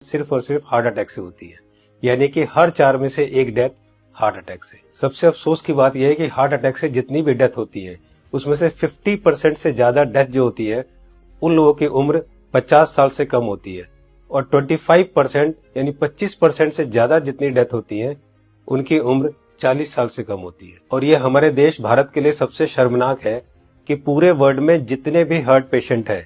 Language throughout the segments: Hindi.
सिर्फ और सिर्फ हार्ट अटैक से होती है, यानी कि हर 4 में से 1 डेथ हार्ट अटैक से। सबसे अफसोस की बात यह है कि हार्ट अटैक से जितनी भी डेथ होती है उसमें से 50% से ज्यादा डेथ जो होती है उन लोगों की उम्र 50 साल से कम होती है, और 25% यानी 25% से ज्यादा जितनी डेथ होती है उनकी उम्र 40 साल से कम होती है। और ये हमारे देश भारत के लिए सबसे शर्मनाक है कि पूरे वर्ल्ड में जितने भी हार्ट पेशेंट है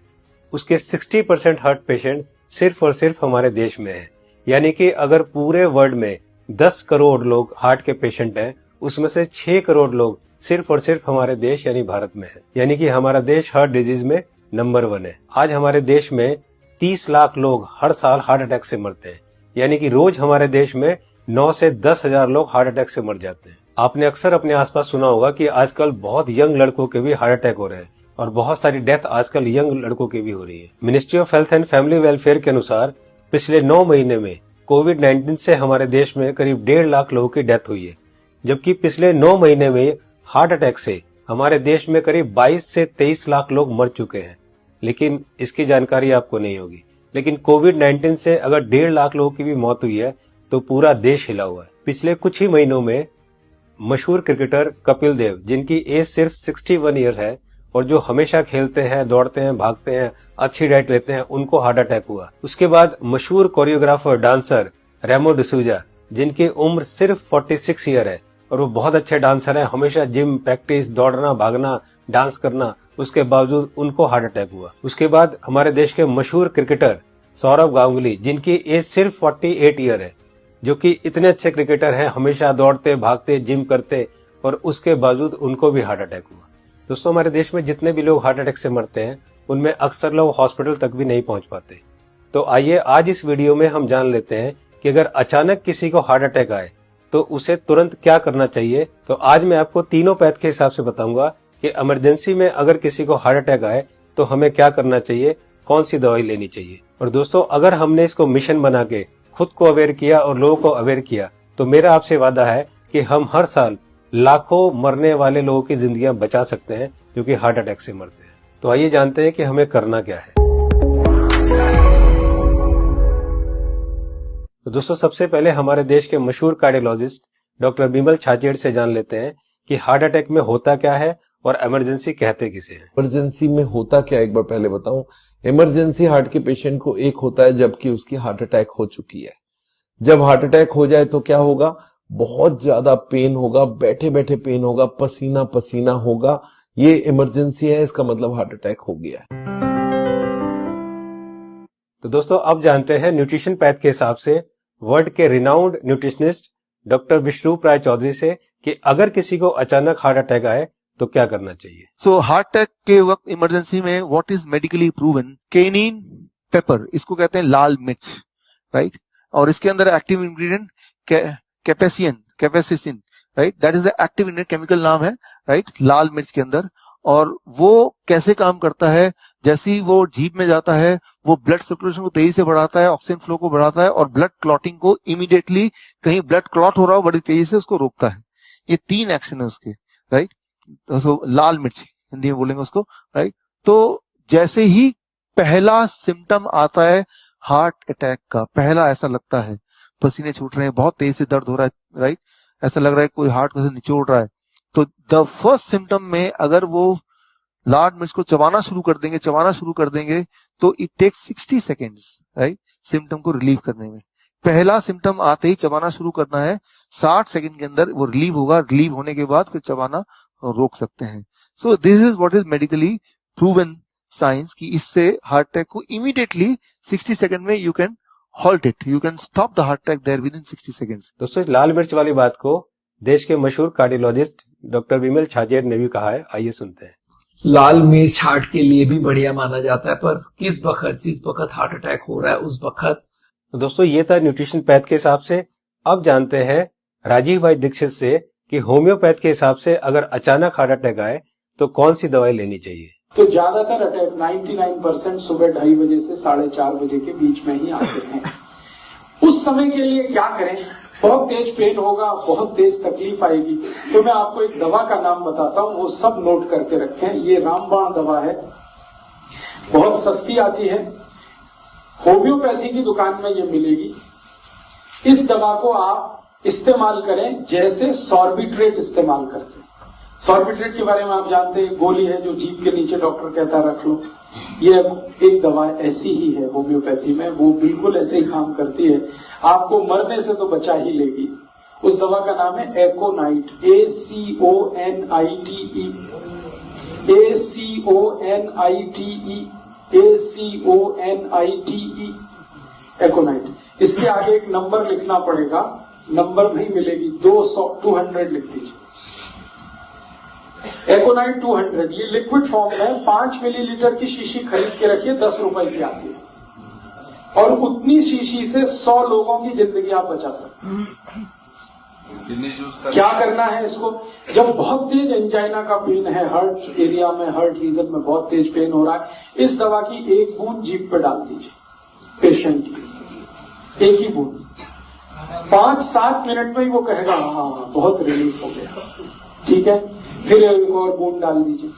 उसके 60% हार्ट पेशेंट सिर्फ और सिर्फ हमारे देश में है। यानी कि अगर पूरे वर्ल्ड में 10 करोड़ लोग हार्ट के पेशेंट हैं, उसमें से 6 करोड़ लोग सिर्फ और सिर्फ हमारे देश यानी भारत में है। यानी कि हमारा देश हार्ट डिजीज में नंबर 1 है। आज हमारे देश में 30 लाख लोग हर साल हार्ट अटैक से मरते हैं, यानी कि रोज हमारे देश में 9 से 10 हजार लोग हार्ट अटैक से मर जाते हैं। आपने अक्सर अपने आसपास सुना होगा कि आजकल बहुत यंग लड़कों के भी हार्ट अटैक हो रहे हैं, और बहुत सारी डेथ आजकल यंग लड़कों की भी हो रही है। Ministry of health and family welfare के अनुसार पिछले 9 महीने में कोविड-19 से हमारे देश में करीब 1.5 लाख लोगों की डेथ हुई है, जबकि पिछले 9 महीने में हार्ट अटैक से हमारे देश में करीब 22 से 23 लाख लोग मर चुके हैं। लेकिन इसकी जानकारी आपको नहीं होगी, लेकिन कोविड-19 से अगर 1.5 लाख लोगों की भी मौत हुई है तो पूरा देश हिला हुआ है। पिछले कुछ ही महीनों में मशहूर क्रिकेटर कपिल देव, जिनकी एज सिर्फ 61 ईयर्स है और जो हमेशा खेलते हैं, दौड़ते हैं, भागते हैं, अच्छी डाइट लेते हैं, उनको हार्ट अटैक हुआ। उसके बाद मशहूर कोरियोग्राफर डांसर रेमो डिसूजा, जिनकी उम्र सिर्फ 46 ईयर है और वो बहुत अच्छे डांसर हैं, हमेशा जिम, प्रैक्टिस, दौड़ना, भागना, डांस करना, उसके बावजूद उनको हार्ट अटैक हुआ। उसके बाद हमारे देश के मशहूर क्रिकेटर सौरव गांगुली, जिनकी एज सिर्फ 48 ईयर है, जो कि इतने अच्छे क्रिकेटर हैं, हमेशा दौड़ते, भागते, जिम करते, और उसके बावजूद उनको भी हार्ट अटैक हुआ। दोस्तों, हमारे देश में जितने भी लोग हार्ट अटैक से मरते हैं उनमें अक्सर लोग हॉस्पिटल तक भी नहीं पहुंच पाते। तो आइए आज इस वीडियो में हम जान लेते हैं कि अगर अचानक किसी को हार्ट अटैक आए तो उसे तुरंत क्या करना चाहिए। तो आज मैं आपको तीनों पैथ के हिसाब से बताऊंगा कि इमरजेंसी में अगर किसी को हार्ट अटैक आए तो हमें क्या करना चाहिए, कौन सी दवाई लेनी चाहिए। और दोस्तों, अगर हमने इसको मिशन बना के खुद को अवेयर किया और लोगों को अवेयर किया तो मेरा आपसे वादा है कि हम हर साल लाखों मरने वाले लोगों की जिंदगियां बचा सकते हैं जो कि हार्ट अटैक से मरते हैं। तो आइए जानते हैं कि हमें करना क्या है। तो दोस्तों, सबसे पहले हमारे देश के मशहूर कार्डियोलॉजिस्ट डॉक्टर बिमल छाजेड़ से जान लेते हैं कि हार्ट अटैक में होता क्या है और इमरजेंसी कहते किसे हैं। इमरजेंसी में होता क्या, एक बार पहले बताऊं। इमरजेंसी हार्ट के पेशेंट को एक होता है जबकि उसकी हार्ट अटैक हो चुकी है। जब हार्ट अटैक हो जाए तो क्या होगा, बहुत ज्यादा पेन होगा, बैठे बैठे पेन होगा, पसीना पसीना होगा। ये इमरजेंसी है, इसका मतलब हार्ट अटैक हो गया है। तो दोस्तों, अब जानते हैं न्यूट्रिशन पैथ के हिसाब से वर्ल्ड के रिनाउंड न्यूट्रिशनिस्ट डॉक्टर विश्वरूप राय चौधरी से कि अगर किसी को अचानक हार्ट अटैक आए तो क्या करना चाहिए। सो हार्ट अटैक के वक्त इमरजेंसी में what is medically proven, cayenne pepper, इसको कहते हैं लाल मिर्च, राइट। और इसके अंदर active ingredient capsaicin, right, that is the active ingredient, chemical नाम है, राइट, लाल मिर्च के अंदर। और वो कैसे काम करता है, जैसे ही वो जीभ में जाता है वो ब्लड सर्कुलेशन को तेजी से बढ़ाता है, ऑक्सीजन फ्लो को बढ़ाता है और ब्लड क्लॉटिंग को इमीडिएटली, कहीं ब्लड क्लॉट हो रहा हो बड़ी तेजी से उसको रोकता है। ये 3 एक्शन है उसके, राइट। तो लाल मिर्च हिंदी में बोलेंगे उसको, राइट। तो जैसे ही पहला सिम्टम आता है हार्ट अटैक का, पहला ऐसा लगता है पसीने छूट रहे हैं, बहुत तेज से दर्द हो रहा है, राइट, ऐसा लग रहा है कोई हार्ट को से निचोड़ रहा है, तो द फर्स्ट सिम्टम में अगर वो लाल मिर्च को चबाना शुरू कर देंगे तो it takes 60 seconds, right, symptom को रिलीव करने में। पहला सिम्टम आते ही चबाना शुरू करना है, 60 सेकेंड के अंदर वो रिलीव होगा, रिलीव होने के बाद फिर चबाना रोक सकते हैं। So this is what is medically proven science कि इससे हार्ट अटैक को इमीडिएटली 60 सेकेंड में you can halt it, you can stop the heart attack there within 60 seconds. दोस्तों, इस लाल मिर्च वाली बात को देश के मशहूर कार्डियोलॉजिस्ट डॉक्टर बिमल छाजेड़ ने भी कहा है, आइए सुनते हैं। लाल मिर्च हार्ट के लिए भी बढ़िया माना जाता है, पर जिस वक्त हार्ट अटैक हो रहा है उस वक्त। तो दोस्तों, ये था न्यूट्रिशन पैथ के हिसाब से। अब जानते हैं राजीव भाई दीक्षित से कि होम्योपैथ के हिसाब से अगर अचानक हार्ट अटैक आए तो कौन सी दवाई लेनी चाहिए। तो ज्यादातर अटैक 99% सुबह 2:30 बजे से 4:30 बजे के बीच में ही आते हैं। उस समय के लिए क्या करें, बहुत तेज पेन होगा, बहुत तेज तकलीफ आएगी, तो मैं आपको एक दवा का नाम बताता हूँ, वो सब नोट करके रखें। ये रामबाण दवा है, बहुत सस्ती आती है, होम्योपैथी की दुकान में ये मिलेगी। इस दवा को आप इस्तेमाल करें जैसे सॉर्बिट्रेट इस्तेमाल करते हैं। सॉर्बिट्रेट के बारे में आप जानते हैं, गोली है जो जीभ के नीचे डॉक्टर कहता है रख लो। ये एक दवा ऐसी ही है होम्योपैथी में, वो बिल्कुल ऐसे ही काम करती है, आपको मरने से तो बचा ही लेगी। उस दवा का नाम है एकोनाइट, ACONITE, ACONITE, एकोनाइट। इसके आगे एक नंबर लिखना पड़ेगा, नंबर नहीं मिलेगी, 200 लिख दीजिए। एकोनाइट 200, ये लिक्विड फॉर्म में 5 मिलीलीटर की शीशी खरीद के रखिए, 10 रुपए की आती है और उतनी शीशी से 100 लोगों की जिंदगी आप बचा सकते हैं। क्या करना है इसको? जब बहुत तेज एंजाइना का पेन है, हार्ट एरिया में, हार्ट रीजन में बहुत तेज पेन हो रहा है, इस दवा की एक बूंद जीभ पे डाल दीजिए पेशेंट की, एक ही बूंद। 5-7 मिनट में ही वो कहेगा हाँ बहुत रिलीफ हो गया, ठीक है। फिर एक और बूंद डाल दीजिए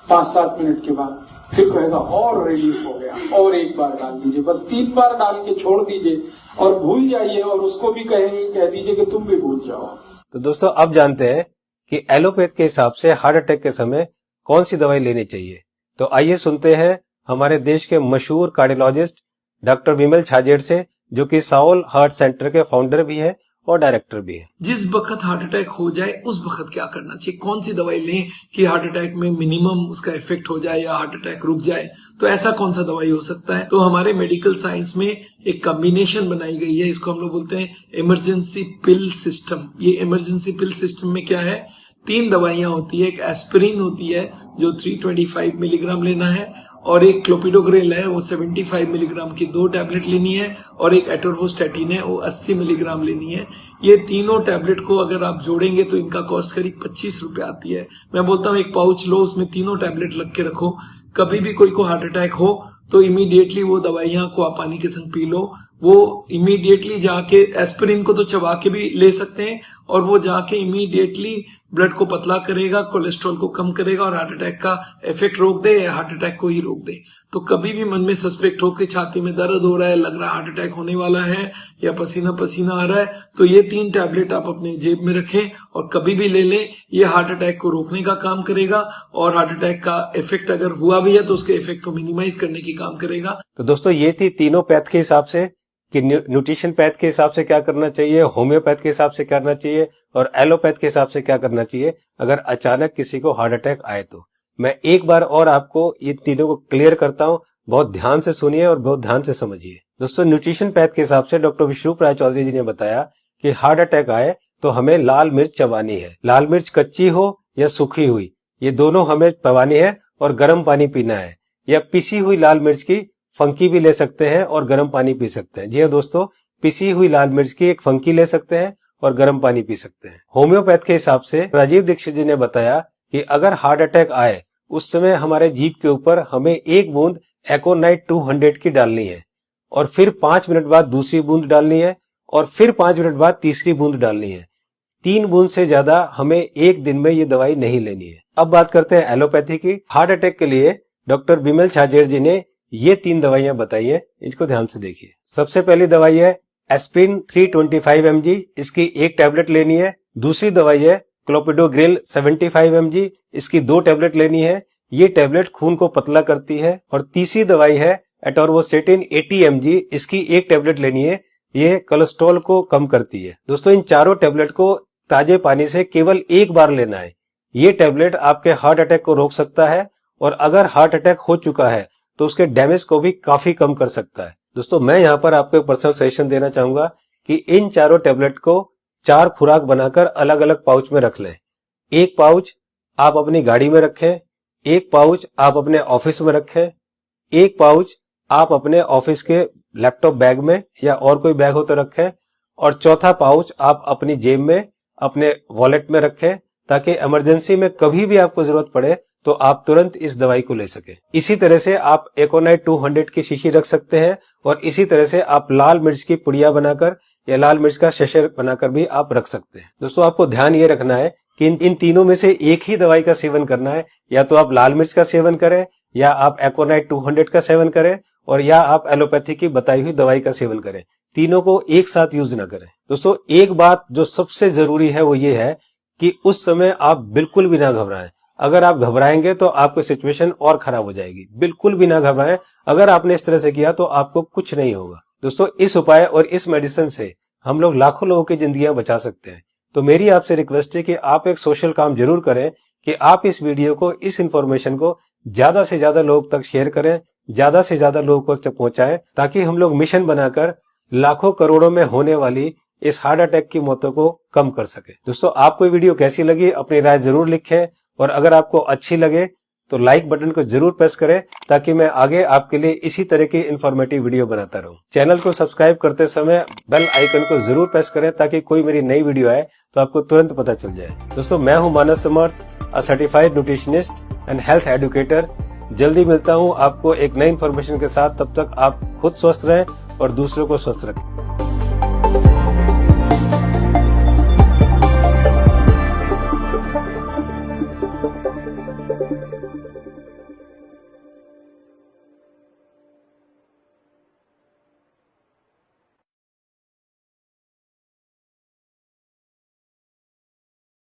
5-7 मिनट के बाद, फिर कहेगा और रिलीफ हो गया, और एक बार डाल दीजिए। बस 3 बार डाल के छोड़ दीजिए और भूल जाइए, और उसको भी कह दीजिए कि तुम भी भूल जाओ। तो दोस्तों अब जानते हैं कि एलोपैथ के हिसाब से हार्ट अटैक के समय कौन सी दवाई लेनी चाहिए। तो आइए सुनते हैं हमारे देश के मशहूर कार्डियोलॉजिस्ट डॉक्टर विमल छाजेड़ से, जो कि साउल हार्ट सेंटर के फाउंडर भी है और डायरेक्टर भी है। जिस वक्त हार्ट अटैक हो जाए उस वक्त क्या करना चाहिए, कौन सी दवाई लें कि हार्ट अटैक में मिनिमम उसका इफेक्ट हो जाए या हार्ट अटैक रुक जाए, तो ऐसा कौन सा दवाई हो सकता है। तो हमारे मेडिकल साइंस में एक कॉम्बिनेशन बनाई गई है, इसको हम लोग बोलते हैं इमरजेंसी पिल सिस्टम। ये इमरजेंसी पिल सिस्टम में क्या है, 3 दवाइयां होती है। एक एस्पिरिन होती है जो 325 मिलीग्राम लेना है, और एक क्लोपिडोग्रेल है वो 75 मिलीग्राम की 2 टैबलेट लेनी है, और एक एटोर्वोस्टैटिन है वो 80 मिलीग्राम लेनी है। ये तीनों टैबलेट को अगर आप जोड़ेंगे तो इनका कॉस्ट करीब 25 रुपए आती है। मैं बोलता हूँ एक पाउच लो, उसमें तीनों टैबलेट लग के रखो, कभी भी कोई को हार्ट अटैक हो तो इमीडिएटली वो दवाइयां को आप पानी के संग पी लो। वो इमीडिएटली जाके एस्पिरिन को तो चबा के भी ले सकते हैं, और वो जाके इमीडिएटली ब्लड को पतला करेगा, कोलेस्ट्रॉल को कम करेगा और हार्ट अटैक का इफेक्ट रोक दे या हार्ट अटैक को ही रोक दे। तो कभी भी मन में सस्पेक्ट हो कि छाती में दर्द हो रहा है, लग रहा है हार्ट अटैक होने वाला है, या पसीना पसीना आ रहा है, तो ये 3 टैबलेट आप अपने जेब में रखें और कभी भी ले लें। ये हार्ट अटैक को रोकने का काम करेगा, और हार्ट अटैक का इफेक्ट अगर हुआ भी है तो उसके इफेक्ट को मिनिमाइज करने की काम करेगा। तो दोस्तों ये थी तीनों पैथ के हिसाब से कि न्यूट्रिशन पैथ के हिसाब से क्या करना चाहिए, होम्योपैथ के हिसाब से क्या करना चाहिए और एलोपैथ के हिसाब से क्या करना चाहिए अगर अचानक किसी को हार्ट अटैक आए। तो मैं एक बार और आपको ये तीनों को क्लियर करता हूं, बहुत ध्यान से सुनिए और बहुत ध्यान से समझिए। दोस्तों न्यूट्रिशन पैथ के हिसाब से डॉक्टर विष्णु राय चौधरी जी ने बताया कि हार्ट अटैक आए तो हमें लाल मिर्च चबानी है। लाल मिर्च कच्ची हो या सूखी हुई, ये दोनों हमें चबानी है, और गर्म पानी पीना है। या पिसी हुई लाल मिर्च की फंकी भी ले सकते हैं और गर्म पानी पी सकते हैं। जी हाँ दोस्तों, पिसी हुई लाल मिर्च की एक फंकी ले सकते हैं और गर्म पानी पी सकते हैं। होम्योपैथ के हिसाब से राजीव दीक्षित जी ने बताया कि अगर हार्ट अटैक आए उस समय हमारे जीभ के ऊपर हमें 1 बूंद एकोनाइट 200 की डालनी है, और फिर 5 मिनट बाद दूसरी बूंद डालनी है, और फिर 5 मिनट बाद तीसरी बूंद डालनी है। 3 बूंद से ज्यादा हमें एक दिन में ये दवाई नहीं लेनी है। अब बात करते हैं एलोपैथी की। हार्ट अटैक के लिए डॉक्टर विमल छाजेड़ जी ने ये 3 दवाइयां बताई है, इनको ध्यान से देखिए। सबसे पहली दवाई है एस्पिरिन 325 mg, इसकी 1 टैबलेट लेनी है। दूसरी दवाई है क्लोपिडोग्रेल 75 mg, इसकी 2 टैबलेट लेनी है। ये टैबलेट खून को पतला करती है। और तीसरी दवाई है एटोर्वोस्टैटिन 80 mg, इसकी 1 टैबलेट लेनी है। ये कोलेस्ट्रॉल को कम करती है। दोस्तों इन चारों टैबलेट को ताजे पानी से केवल 1 बार लेना है। ये टैबलेट आपके हार्ट अटैक को रोक सकता है, और अगर हार्ट अटैक हो चुका है तो उसके डैमेज को भी काफी कम कर सकता है। दोस्तों मैं यहाँ पर आपको एक पर्सनल सजेशन देना चाहूंगा कि इन चारों टैबलेट को 4 खुराक बनाकर अलग अलग पाउच में रख लें। 1 पाउच आप अपनी गाड़ी में रखें, 1 पाउच आप अपने ऑफिस में रखें, 1 पाउच आप अपने ऑफिस के लैपटॉप बैग में या और कोई बैग हो तो रखें, और चौथा पाउच आप अपनी जेब में अपने वॉलेट में रखें, ताकि इमरजेंसी में कभी भी आपको जरूरत पड़े तो आप तुरंत इस दवाई को ले सके। इसी तरह से आप एकोनाइट 200 की शीशी रख सकते हैं, और इसी तरह से आप लाल मिर्च की पुड़िया बनाकर या लाल मिर्च का शशर बनाकर भी आप रख सकते हैं। दोस्तों आपको ध्यान ये रखना है कि इन तीनों में से एक ही दवाई का सेवन करना है। या तो आप लाल मिर्च का सेवन करें या आप एकोनाइट 200 का सेवन करें, और या आप एलोपैथी की बताई हुई दवाई का सेवन करें। तीनों को एक साथ यूज ना करें। दोस्तों, एक बात जो सबसे जरूरी है वो ये है कि उस समय आप बिल्कुल भी ना घबराएं। अगर आप घबराएंगे तो आपकी सिचुएशन और खराब हो जाएगी। बिल्कुल भी ना घबराएं। अगर आपने इस तरह से किया तो आपको कुछ नहीं होगा। दोस्तों, इस उपाय और इस मेडिसिन से हम लोग लाखों लोगों की जिंदगियां बचा सकते हैं। तो मेरी आपसे रिक्वेस्ट है कि आप एक सोशल काम जरूर करें कि आप इस वीडियो को, इस इंफॉर्मेशन को ज्यादा से ज्यादा लोग तक शेयर करें, ज्यादा से ज्यादा लोगों को पहुंचाएं, ताकि हम लोग मिशन बनाकर लाखों करोड़ों में होने वाली इस हार्ट अटैक की मौतों को कम कर सके। दोस्तों, आपको ये वीडियो कैसी लगी अपनी राय जरूर लिखें, और अगर आपको अच्छी लगे तो लाइक बटन को जरूर प्रेस करें, ताकि मैं आगे आपके लिए इसी तरह की इंफॉर्मेटिव वीडियो बनाता रहूं। चैनल को सब्सक्राइब करते समय बेल आइकन को जरूर प्रेस करें, ताकि कोई मेरी नई वीडियो आए तो आपको तुरंत पता चल जाए। दोस्तों, मैं हूं Manas Samarth, a certified nutritionist and health educator. जल्दी मिलता हूं आपको एक नई इंफॉर्मेशन के साथ। तब तक आप खुद स्वस्थ रहें और दूसरों को स्वस्थ रखें।